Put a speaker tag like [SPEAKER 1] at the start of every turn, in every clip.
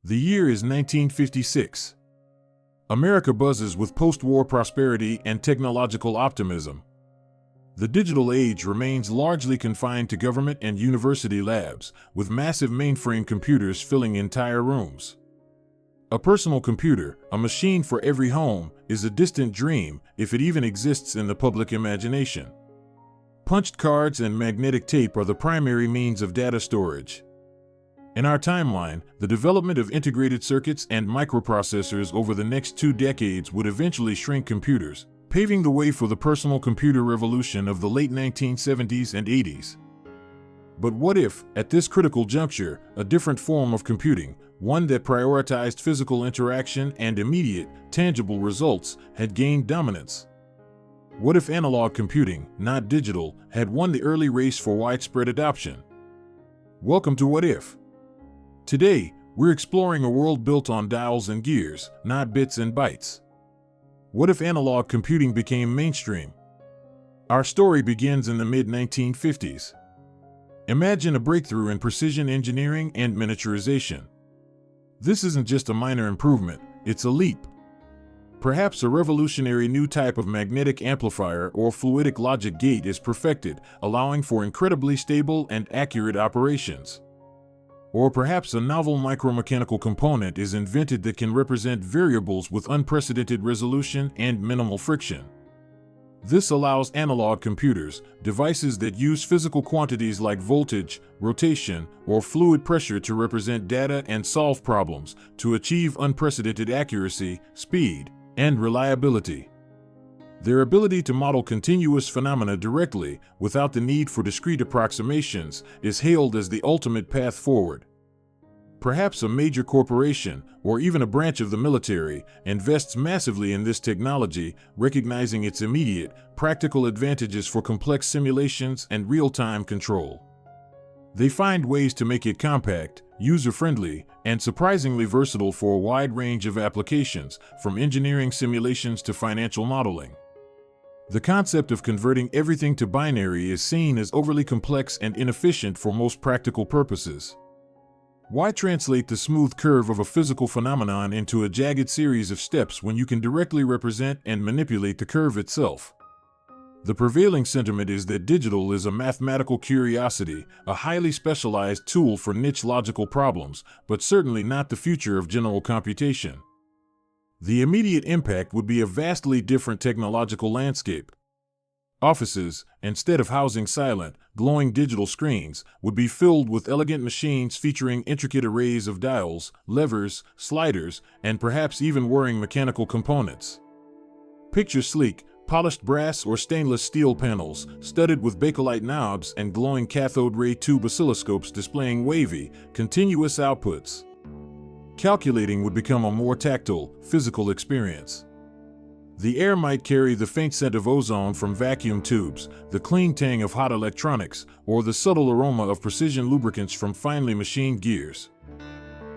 [SPEAKER 1] The year is 1956. America buzzes with post-war prosperity and technological optimism. The digital age remains largely confined to government and university labs, with massive mainframe computers filling entire rooms. A personal computer, a machine for every home, is a distant dream, if it even exists in the public imagination. Punched cards and magnetic tape are the primary means of data storage. In our timeline, the development of integrated circuits and microprocessors over the next 2 decades would eventually shrink computers, paving the way for the personal computer revolution of the late 1970s and 80s. But what if, at this critical juncture, a different form of computing, one that prioritized physical interaction and immediate, tangible results, had gained dominance? What if analog computing, not digital, had won the early race for widespread adoption? Welcome to What If. Today, we're exploring a world built on dials and gears, not bits and bytes. What if analog computing became mainstream? Our story begins in the mid-1950s. Imagine a breakthrough in precision engineering and miniaturization. This isn't just a minor improvement, it's a leap. Perhaps a revolutionary new type of magnetic amplifier or fluidic logic gate is perfected, allowing for incredibly stable and accurate operations. Or perhaps a novel micromechanical component is invented that can represent variables with unprecedented resolution and minimal friction. This allows analog computers, devices that use physical quantities like voltage, rotation, or fluid pressure to represent data and solve problems, to achieve unprecedented accuracy, speed, and reliability. Their ability to model continuous phenomena directly, without the need for discrete approximations, is hailed as the ultimate path forward. Perhaps a major corporation, or even a branch of the military, invests massively in this technology, recognizing its immediate, practical advantages for complex simulations and real-time control. They find ways to make it compact, user-friendly, and surprisingly versatile for a wide range of applications, from engineering simulations to financial modeling. The concept of converting everything to binary is seen as overly complex and inefficient for most practical purposes. Why translate the smooth curve of a physical phenomenon into a jagged series of steps when you can directly represent and manipulate the curve itself? The prevailing sentiment is that digital is a mathematical curiosity, a highly specialized tool for niche logical problems, but certainly not the future of general computation. The immediate impact would be a vastly different technological landscape. Offices, instead of housing silent, glowing digital screens, would be filled with elegant machines featuring intricate arrays of dials, levers, sliders, and perhaps even whirring mechanical components. Picture sleek, polished brass or stainless steel panels, studded with bakelite knobs and glowing cathode ray tube oscilloscopes displaying wavy, continuous outputs. Calculating would become a more tactile, physical experience. The air might carry the faint scent of ozone from vacuum tubes, the clean tang of hot electronics, or the subtle aroma of precision lubricants from finely machined gears.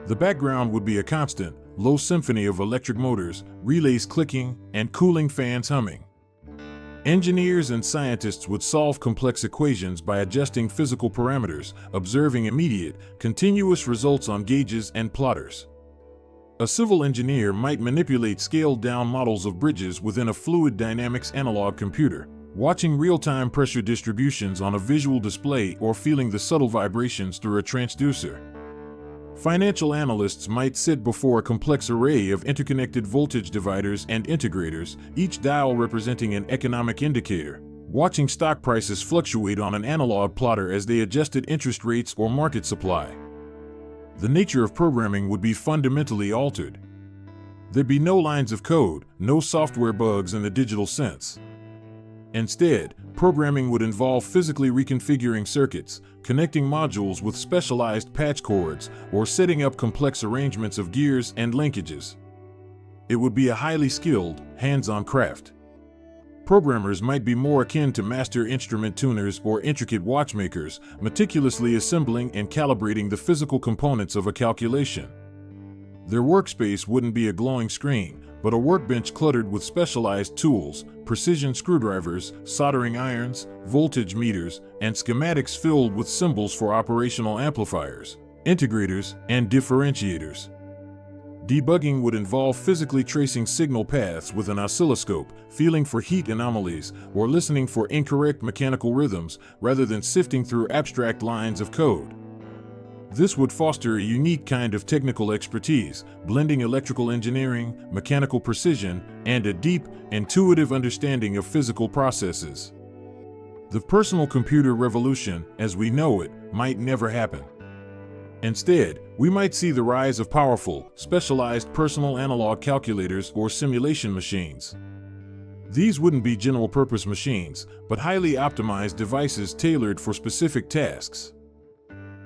[SPEAKER 1] The background would be a constant, low symphony of electric motors, relays clicking, and cooling fans humming. Engineers and scientists would solve complex equations by adjusting physical parameters, observing immediate, continuous results on gauges and plotters. A civil engineer might manipulate scaled-down models of bridges within a fluid dynamics analog computer, watching real-time pressure distributions on a visual display or feeling the subtle vibrations through a transducer. Financial analysts might sit before a complex array of interconnected voltage dividers and integrators, each dial representing an economic indicator, watching stock prices fluctuate on an analog plotter as they adjusted interest rates or market supply. The nature of programming would be fundamentally altered. There'd be no lines of code, no software bugs in the digital sense. Instead, programming would involve physically reconfiguring circuits, connecting modules with specialized patch cords, or setting up complex arrangements of gears and linkages. It would be a highly skilled, hands-on craft. Programmers might be more akin to master instrument tuners or intricate watchmakers, meticulously assembling and calibrating the physical components of a calculation. Their workspace wouldn't be a glowing screen, but a workbench cluttered with specialized tools, precision screwdrivers, soldering irons, voltage meters, and schematics filled with symbols for operational amplifiers, integrators, and differentiators. Debugging would involve physically tracing signal paths with an oscilloscope, feeling for heat anomalies, or listening for incorrect mechanical rhythms rather than sifting through abstract lines of code. This would foster a unique kind of technical expertise, blending electrical engineering, mechanical precision, and a deep, intuitive understanding of physical processes. The personal computer revolution, as we know it, might never happen. Instead, we might see the rise of powerful, specialized personal analog calculators or simulation machines. These wouldn't be general-purpose machines, but highly optimized devices tailored for specific tasks.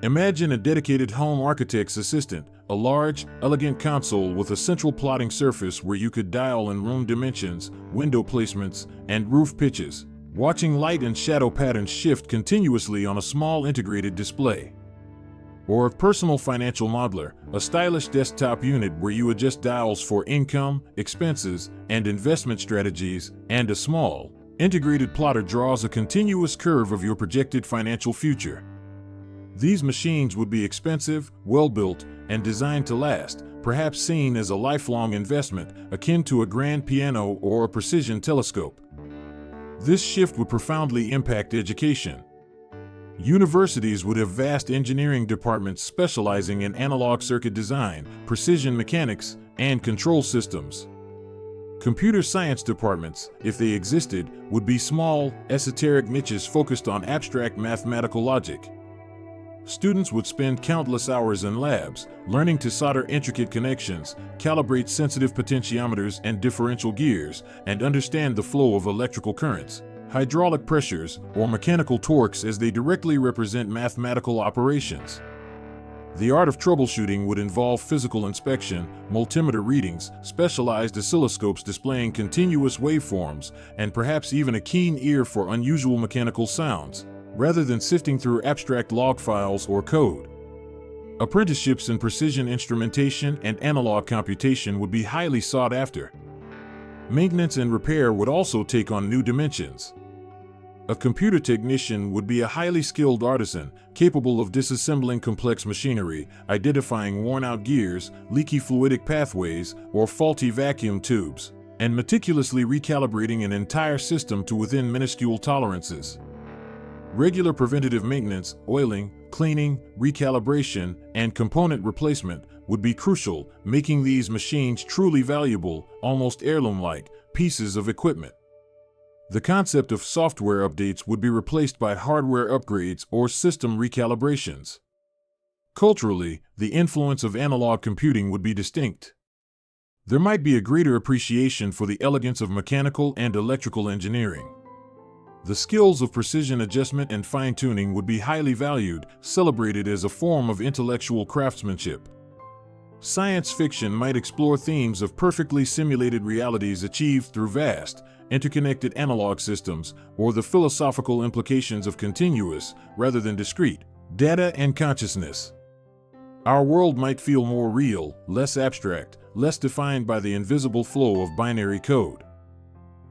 [SPEAKER 1] Imagine a dedicated home architect's assistant, a large, elegant console with a central plotting surface where you could dial in room dimensions, window placements, and roof pitches, watching light and shadow patterns shift continuously on a small integrated display. Or a personal financial modeler, a stylish desktop unit where you adjust dials for income, expenses, and investment strategies, and a small, integrated plotter draws a continuous curve of your projected financial future. These machines would be expensive, well-built, and designed to last, perhaps seen as a lifelong investment, akin to a grand piano or a precision telescope. This shift would profoundly impact education. Universities would have vast engineering departments specializing in analog circuit design, precision mechanics, and control systems. Computer science departments, if they existed, would be small, esoteric niches focused on abstract mathematical logic. Students would spend countless hours in labs, learning to solder intricate connections, calibrate sensitive potentiometers and differential gears, and understand the flow of electrical currents, hydraulic pressures, or mechanical torques as they directly represent mathematical operations. The art of troubleshooting would involve physical inspection, multimeter readings, specialized oscilloscopes displaying continuous waveforms, and perhaps even a keen ear for unusual mechanical sounds, rather than sifting through abstract log files or code. Apprenticeships in precision instrumentation and analog computation would be highly sought after. Maintenance and repair would also take on new dimensions. A computer technician would be a highly skilled artisan, capable of disassembling complex machinery, identifying worn-out gears, leaky fluidic pathways, or faulty vacuum tubes, and meticulously recalibrating an entire system to within minuscule tolerances. Regular preventative maintenance, oiling, cleaning, recalibration, and component replacement would be crucial, making these machines truly valuable, almost heirloom-like, pieces of equipment. The concept of software updates would be replaced by hardware upgrades or system recalibrations. Culturally, the influence of analog computing would be distinct. There might be a greater appreciation for the elegance of mechanical and electrical engineering. The skills of precision adjustment and fine-tuning would be highly valued, celebrated as a form of intellectual craftsmanship. Science fiction might explore themes of perfectly simulated realities achieved through vast, interconnected analog systems, or the philosophical implications of continuous, rather than discrete, data and consciousness. Our world might feel more real, less abstract, less defined by the invisible flow of binary code.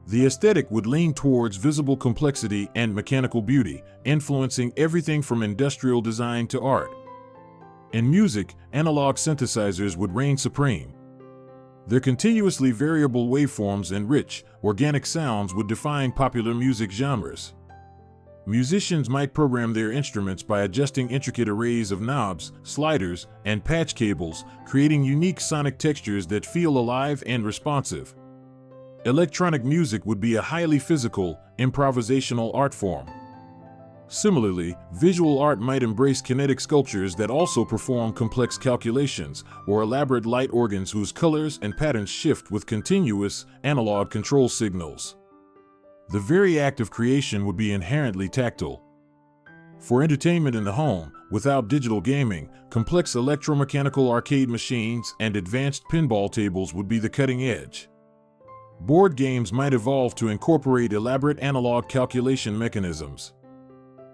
[SPEAKER 1] The aesthetic would lean towards visible complexity and mechanical beauty, influencing everything from industrial design to art. In music, analog synthesizers would reign supreme. Their continuously variable waveforms and rich, organic sounds would define popular music genres. Musicians might program their instruments by adjusting intricate arrays of knobs, sliders, and patch cables, creating unique sonic textures that feel alive and responsive. Electronic music would be a highly physical, improvisational art form. Similarly, visual art might embrace kinetic sculptures that also perform complex calculations, or elaborate light organs whose colors and patterns shift with continuous, analog control signals. The very act of creation would be inherently tactile. For entertainment in the home, without digital gaming, complex electromechanical arcade machines and advanced pinball tables would be the cutting edge. Board games might evolve to incorporate elaborate analog calculation mechanisms.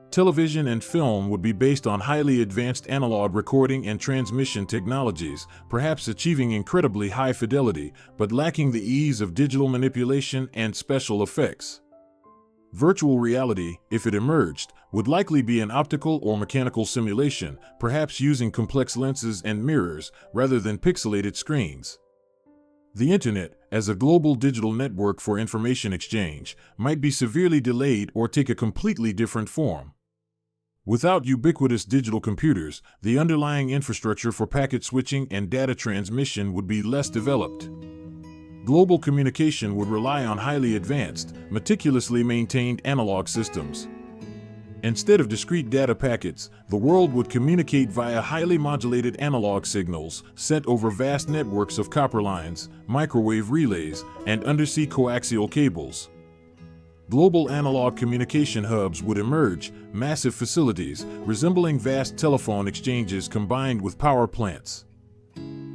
[SPEAKER 1] Television and film would be based on highly advanced analog recording and transmission technologies, perhaps achieving incredibly high fidelity, but lacking the ease of digital manipulation and special effects. Virtual reality, if it emerged, would likely be an optical or mechanical simulation, perhaps using complex lenses and mirrors rather than pixelated screens. The Internet, as a global digital network for information exchange, might be severely delayed or take a completely different form. Without ubiquitous digital computers, the underlying infrastructure for packet switching and data transmission would be less developed. Global communication would rely on highly advanced, meticulously maintained analog systems. Instead of discrete data packets, the world would communicate via highly modulated analog signals sent over vast networks of copper lines, microwave relays, and undersea coaxial cables. Global analog communication hubs would emerge, massive facilities resembling vast telephone exchanges combined with power plants.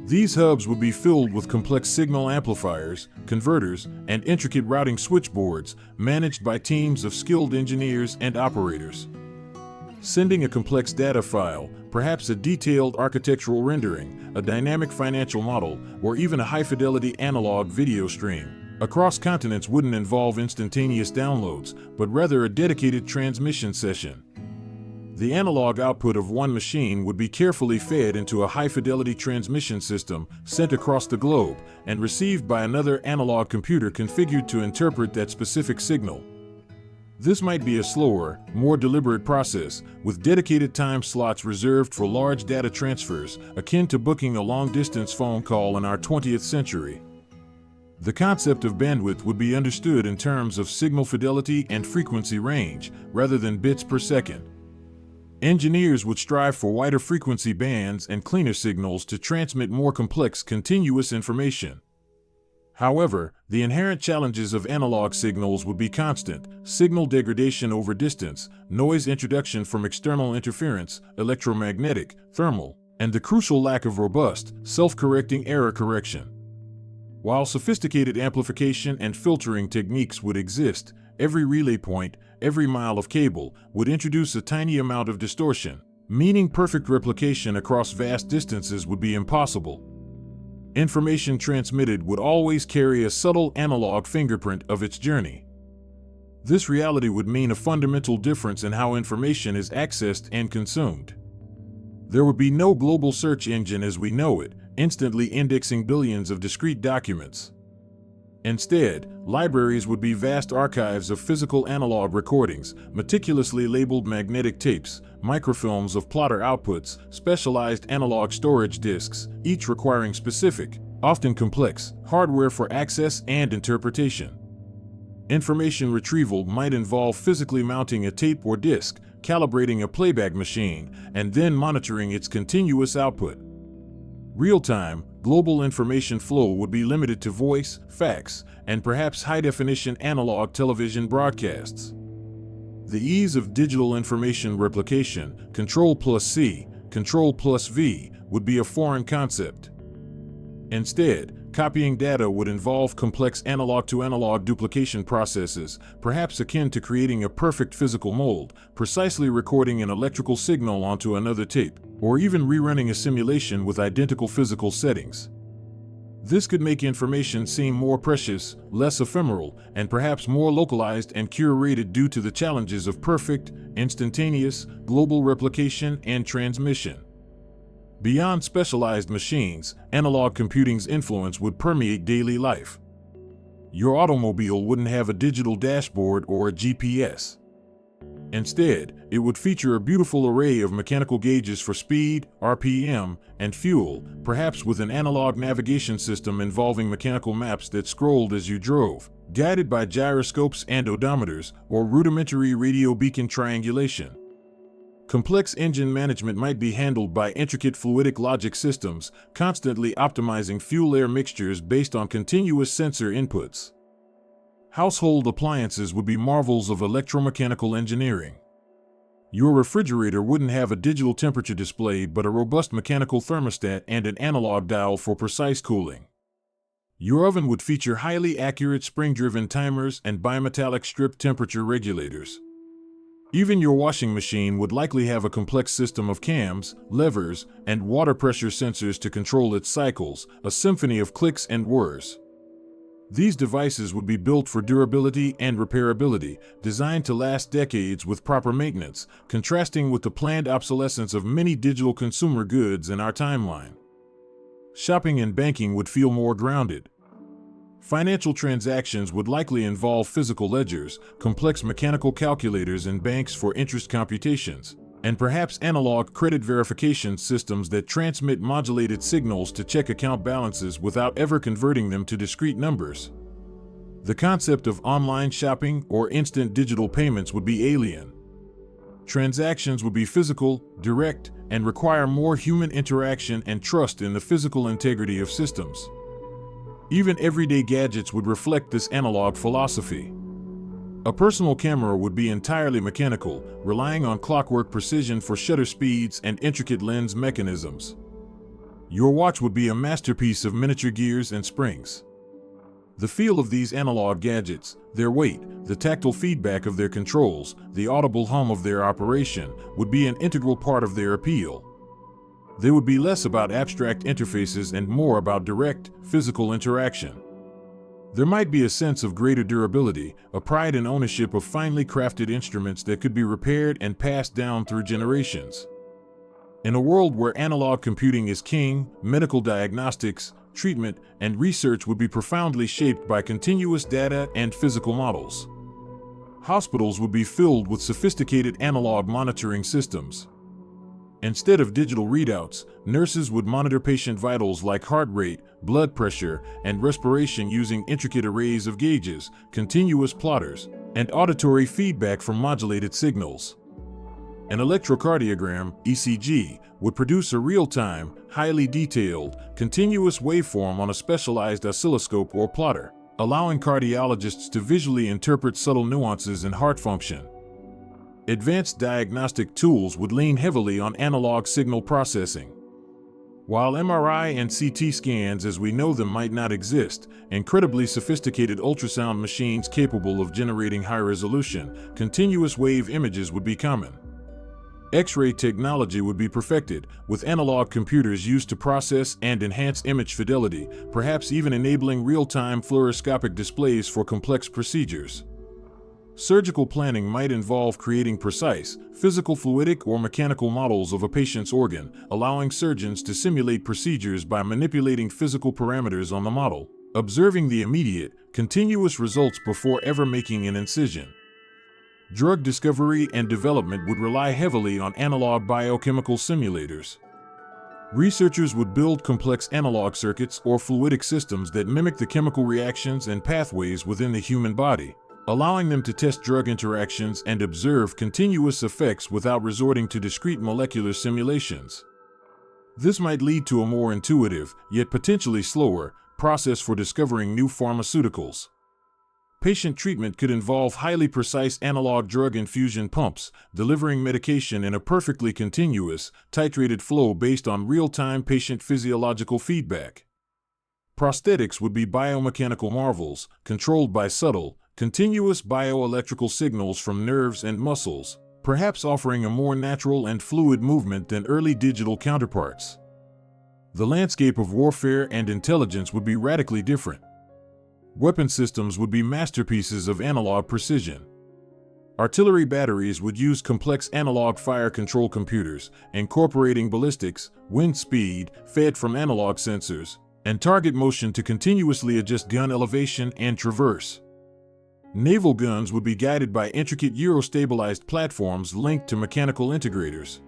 [SPEAKER 1] These hubs would be filled with complex signal amplifiers, converters, and intricate routing switchboards managed by teams of skilled engineers and operators. Sending a complex data file, perhaps a detailed architectural rendering, a dynamic financial model, or even a high-fidelity analog video stream across continents wouldn't involve instantaneous downloads, but rather a dedicated transmission session. The analog output of one machine would be carefully fed into a high-fidelity transmission system sent across the globe and received by another analog computer configured to interpret that specific signal. This might be a slower, more deliberate process, with dedicated time slots reserved for large data transfers, akin to booking a long-distance phone call in our 20th century. The concept of bandwidth would be understood in terms of signal fidelity and frequency range, rather than bits per second. Engineers would strive for wider frequency bands and cleaner signals to transmit more complex continuous information. However, the inherent challenges of analog signals would be constant: signal degradation over distance, noise introduction from external interference, electromagnetic, thermal, and the crucial lack of robust, self-correcting error correction. While sophisticated amplification and filtering techniques would exist, every relay point, every mile of cable, would introduce a tiny amount of distortion, meaning perfect replication across vast distances would be impossible. Information transmitted would always carry a subtle analog fingerprint of its journey. This reality would mean a fundamental difference in how information is accessed and consumed. There would be no global search engine as we know it, instantly indexing billions of discrete documents. Instead, libraries would be vast archives of physical analog recordings, meticulously labeled magnetic tapes, microfilms of plotter outputs, specialized analog storage disks, each requiring specific, often complex, hardware for access and interpretation. Information retrieval might involve physically mounting a tape or disk, calibrating a playback machine, and then monitoring its continuous output. Real-time, global information flow would be limited to voice, fax, and perhaps high-definition analog television broadcasts. The ease of digital information replication, Control+C, Control+V, would be a foreign concept. Instead, copying data would involve complex analog-to-analog duplication processes, perhaps akin to creating a perfect physical mold, precisely recording an electrical signal onto another tape, or even rerunning a simulation with identical physical settings. This could make information seem more precious, less ephemeral, and perhaps more localized and curated due to the challenges of perfect, instantaneous, global replication and transmission. Beyond specialized machines, analog computing's influence would permeate daily life. Your automobile wouldn't have a digital dashboard or a GPS. Instead, it would feature a beautiful array of mechanical gauges for speed, RPM, and fuel, perhaps with an analog navigation system involving mechanical maps that scrolled as you drove, guided by gyroscopes and odometers, or rudimentary radio beacon triangulation. Complex engine management might be handled by intricate fluidic logic systems, constantly optimizing fuel-air mixtures based on continuous sensor inputs. Household appliances would be marvels of electromechanical engineering. Your refrigerator wouldn't have a digital temperature display but a robust mechanical thermostat and an analog dial for precise cooling. Your oven would feature highly accurate spring-driven timers and bimetallic strip temperature regulators. Even your washing machine would likely have a complex system of cams, levers, and water pressure sensors to control its cycles, a symphony of clicks and whirs. These devices would be built for durability and repairability, designed to last decades with proper maintenance, contrasting with the planned obsolescence of many digital consumer goods in our timeline. Shopping and banking would feel more grounded. Financial transactions would likely involve physical ledgers, complex mechanical calculators in banks for interest computations, and perhaps analog credit verification systems that transmit modulated signals to check account balances without ever converting them to discrete numbers. The concept of online shopping or instant digital payments would be alien. Transactions would be physical, direct, and require more human interaction and trust in the physical integrity of systems. Even everyday gadgets would reflect this analog philosophy. A personal camera would be entirely mechanical, relying on clockwork precision for shutter speeds and intricate lens mechanisms. Your watch would be a masterpiece of miniature gears and springs. The feel of these analog gadgets, their weight, the tactile feedback of their controls, the audible hum of their operation, would be an integral part of their appeal. They would be less about abstract interfaces and more about direct, physical interaction. There might be a sense of greater durability, a pride in ownership of finely crafted instruments that could be repaired and passed down through generations. In a world where analog computing is king, medical diagnostics, treatment, and research would be profoundly shaped by continuous data and physical models. Hospitals would be filled with sophisticated analog monitoring systems. Instead of digital readouts, nurses would monitor patient vitals like heart rate, blood pressure, and respiration using intricate arrays of gauges, continuous plotters, and auditory feedback from modulated signals. An electrocardiogram, ECG, would produce a real-time, highly detailed, continuous waveform on a specialized oscilloscope or plotter, allowing cardiologists to visually interpret subtle nuances in heart function. Advanced diagnostic tools would lean heavily on analog signal processing. While MRI and CT scans as we know them might not exist, incredibly sophisticated ultrasound machines capable of generating high-resolution, continuous wave images would be common. X-ray technology would be perfected, with analog computers used to process and enhance image fidelity, perhaps even enabling real-time fluoroscopic displays for complex procedures. Surgical planning might involve creating precise, physical fluidic or mechanical models of a patient's organ, allowing surgeons to simulate procedures by manipulating physical parameters on the model, observing the immediate, continuous results before ever making an incision. Drug discovery and development would rely heavily on analog biochemical simulators. Researchers would build complex analog circuits or fluidic systems that mimic the chemical reactions and pathways within the human body, allowing them to test drug interactions and observe continuous effects without resorting to discrete molecular simulations. This might lead to a more intuitive, yet potentially slower, process for discovering new pharmaceuticals. Patient treatment could involve highly precise analog drug infusion pumps, delivering medication in a perfectly continuous, titrated flow based on real-time patient physiological feedback. Prosthetics would be biomechanical marvels, controlled by subtle, continuous bioelectrical signals from nerves and muscles, perhaps offering a more natural and fluid movement than early digital counterparts. The landscape of warfare and intelligence would be radically different. Weapon systems would be masterpieces of analog precision. Artillery batteries would use complex analog fire control computers, incorporating ballistics, wind speed, fed from analog sensors, and target motion to continuously adjust gun elevation and traverse. Naval guns would be guided by intricate gyro-stabilized platforms linked to mechanical integrators.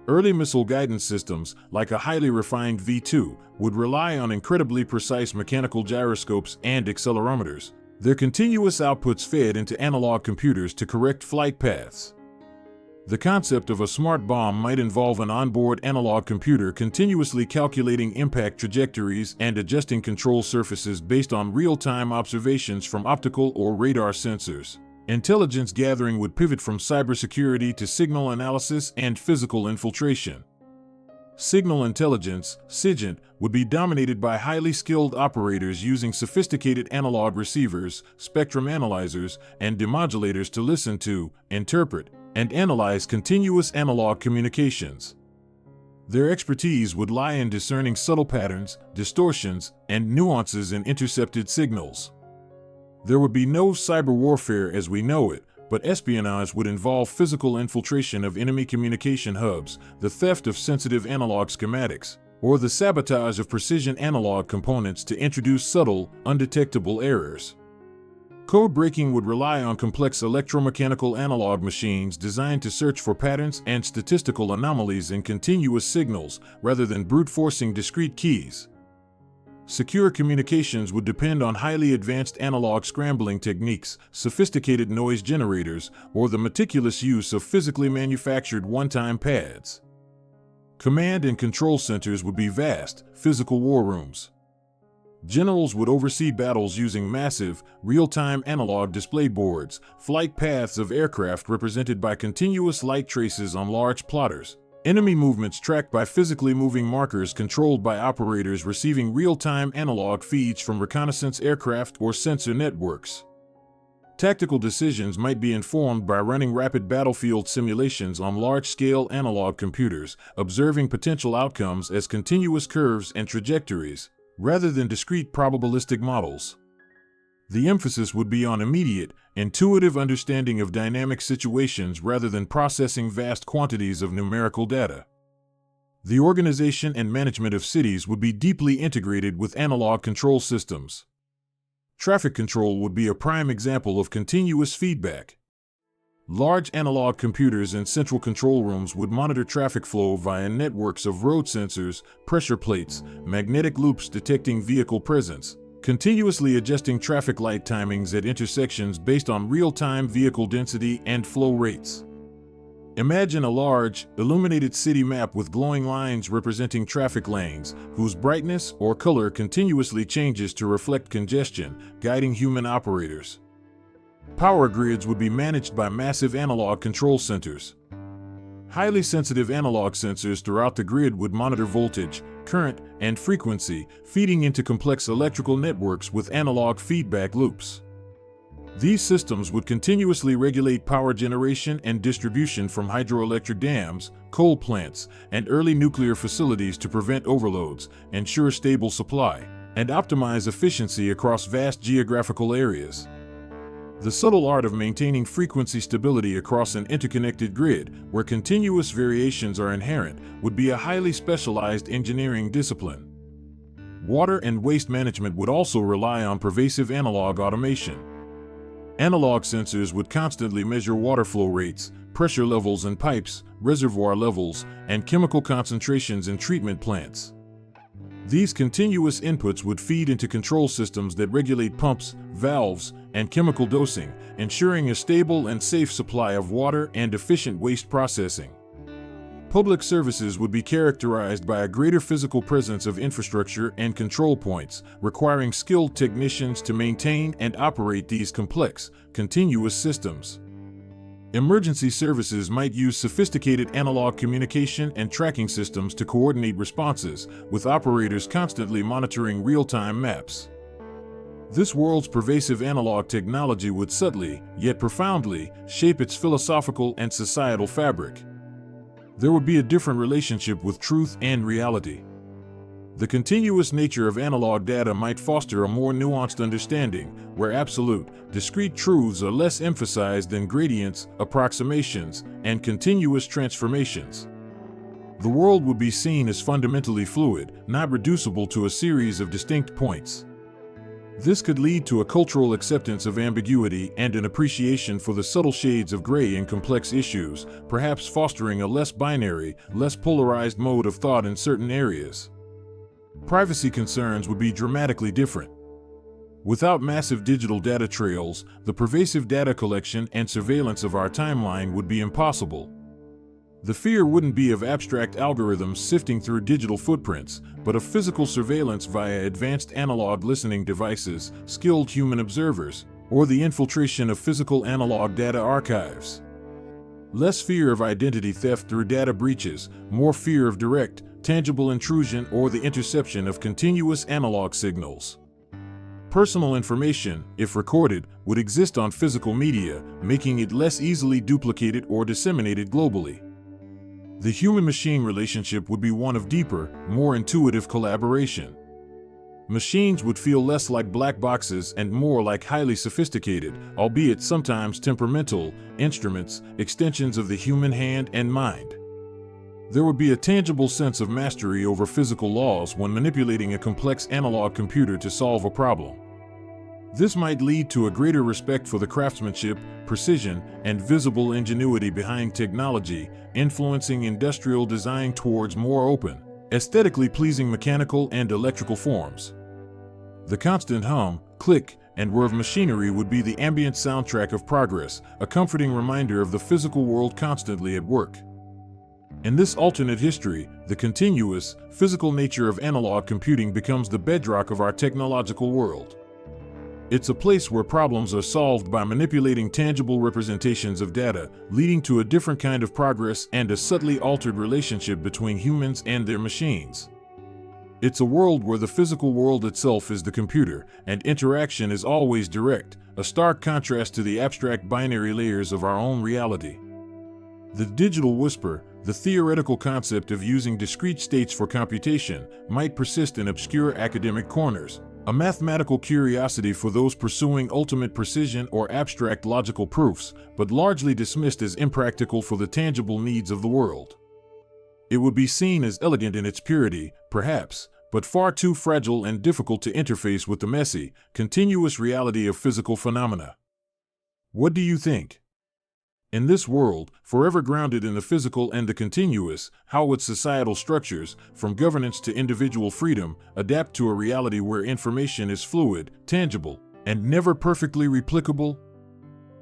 [SPEAKER 1] Early missile guidance systems, like a highly refined V-2, would rely on incredibly precise mechanical gyroscopes and accelerometers, their continuous outputs fed into analog computers to correct flight paths. The concept of a smart bomb might involve an onboard analog computer continuously calculating impact trajectories and adjusting control surfaces based on real-time observations from optical or radar sensors. Intelligence gathering would pivot from cybersecurity to signal analysis and physical infiltration. Signal intelligence, SIGINT, would be dominated by highly skilled operators using sophisticated analog receivers, spectrum analyzers, and demodulators to listen to, interpret, and analyze continuous analog communications. Their expertise would lie in discerning subtle patterns, distortions, and nuances in intercepted signals. There would be no cyber warfare as we know it, but espionage would involve physical infiltration of enemy communication hubs, the theft of sensitive analog schematics, or the sabotage of precision analog components to introduce subtle, undetectable errors. Code breaking would rely on complex electromechanical analog machines designed to search for patterns and statistical anomalies in continuous signals rather than brute-forcing discrete keys. Secure communications would depend on highly advanced analog scrambling techniques, sophisticated noise generators, or the meticulous use of physically manufactured one-time pads. Command and control centers would be vast, physical war rooms. Generals would oversee battles using massive, real-time analog display boards, flight paths of aircraft represented by continuous light traces on large plotters, enemy movements tracked by physically moving markers controlled by operators receiving real-time analog feeds from reconnaissance aircraft or sensor networks. Tactical decisions might be informed by running rapid battlefield simulations on large-scale analog computers, observing potential outcomes as continuous curves and trajectories, rather than discrete probabilistic models. The emphasis would be on immediate, intuitive understanding of dynamic situations rather than processing vast quantities of numerical data. The organization and management of cities would be deeply integrated with analog control systems. Traffic control would be a prime example of continuous feedback. Large analog computers in central control rooms would monitor traffic flow via networks of road sensors, pressure plates, magnetic loops detecting vehicle presence, continuously adjusting traffic light timings at intersections based on real-time vehicle density and flow rates. Imagine a large, illuminated city map with glowing lines representing traffic lanes, whose brightness or color continuously changes to reflect congestion, guiding human operators. Power grids would be managed by massive analog control centers. Highly sensitive analog sensors throughout the grid would monitor voltage, current, and frequency, feeding into complex electrical networks with analog feedback loops. These systems would continuously regulate power generation and distribution from hydroelectric dams, coal plants, and early nuclear facilities to prevent overloads, ensure stable supply, and optimize efficiency across vast geographical areas. The subtle art of maintaining frequency stability across an interconnected grid, where continuous variations are inherent, would be a highly specialized engineering discipline. Water and waste management would also rely on pervasive analog automation. Analog sensors would constantly measure water flow rates, pressure levels in pipes, reservoir levels, and chemical concentrations in treatment plants. These continuous inputs would feed into control systems that regulate pumps, valves, and chemical dosing, ensuring a stable and safe supply of water and efficient waste processing. Public services would be characterized by a greater physical presence of infrastructure and control points, requiring skilled technicians to maintain and operate these complex, continuous systems. Emergency services might use sophisticated analog communication and tracking systems to coordinate responses, with operators constantly monitoring real-time maps. This world's pervasive analog technology would subtly, yet profoundly, shape its philosophical and societal fabric. There would be a different relationship with truth and reality. The continuous nature of analog data might foster a more nuanced understanding, where absolute, discrete truths are less emphasized than gradients, approximations, and continuous transformations. The world would be seen as fundamentally fluid, not reducible to a series of distinct points. This could lead to a cultural acceptance of ambiguity and an appreciation for the subtle shades of gray in complex issues, perhaps fostering a less binary, less polarized mode of thought in certain areas. Privacy concerns would be dramatically different. Without massive digital data trails, the pervasive data collection and surveillance of our timeline would be impossible. The fear wouldn't be of abstract algorithms sifting through digital footprints, but of physical surveillance via advanced analog listening devices, skilled human observers, or the infiltration of physical analog data archives. Less fear of identity theft through data breaches, more fear of direct, tangible intrusion or the interception of continuous analog signals. Personal information, if recorded, would exist on physical media, making it less easily duplicated or disseminated globally. The human-machine relationship would be one of deeper, more intuitive collaboration. Machines would feel less like black boxes and more like highly sophisticated, albeit sometimes temperamental, instruments, extensions of the human hand and mind. There would be a tangible sense of mastery over physical laws when manipulating a complex analog computer to solve a problem. This might lead to a greater respect for the craftsmanship, precision, and visible ingenuity behind technology, influencing industrial design towards more open, aesthetically pleasing mechanical and electrical forms. The constant hum, click, and whir of machinery would be the ambient soundtrack of progress, a comforting reminder of the physical world constantly at work. In this alternate history, the continuous, physical nature of analog computing becomes the bedrock of our technological world. It's a place where problems are solved by manipulating tangible representations of data, leading to a different kind of progress and a subtly altered relationship between humans and their machines. It's a world where the physical world itself is the computer, and interaction is always direct, a stark contrast to the abstract binary layers of our own reality. The digital whisper, the theoretical concept of using discrete states for computation, might persist in obscure academic corners, a mathematical curiosity for those pursuing ultimate precision or abstract logical proofs, but largely dismissed as impractical for the tangible needs of the world. It would be seen as elegant in its purity, perhaps, but far too fragile and difficult to interface with the messy, continuous reality of physical phenomena. What do you think? In this world, forever grounded in the physical and the continuous, how would societal structures, from governance to individual freedom, adapt to a reality where information is fluid, tangible, and never perfectly replicable?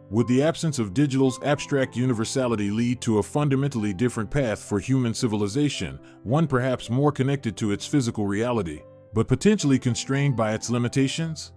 [SPEAKER 1] Would the absence of digital's abstract universality lead to a fundamentally different path for human civilization, one perhaps more connected to its physical reality, but potentially constrained by its limitations?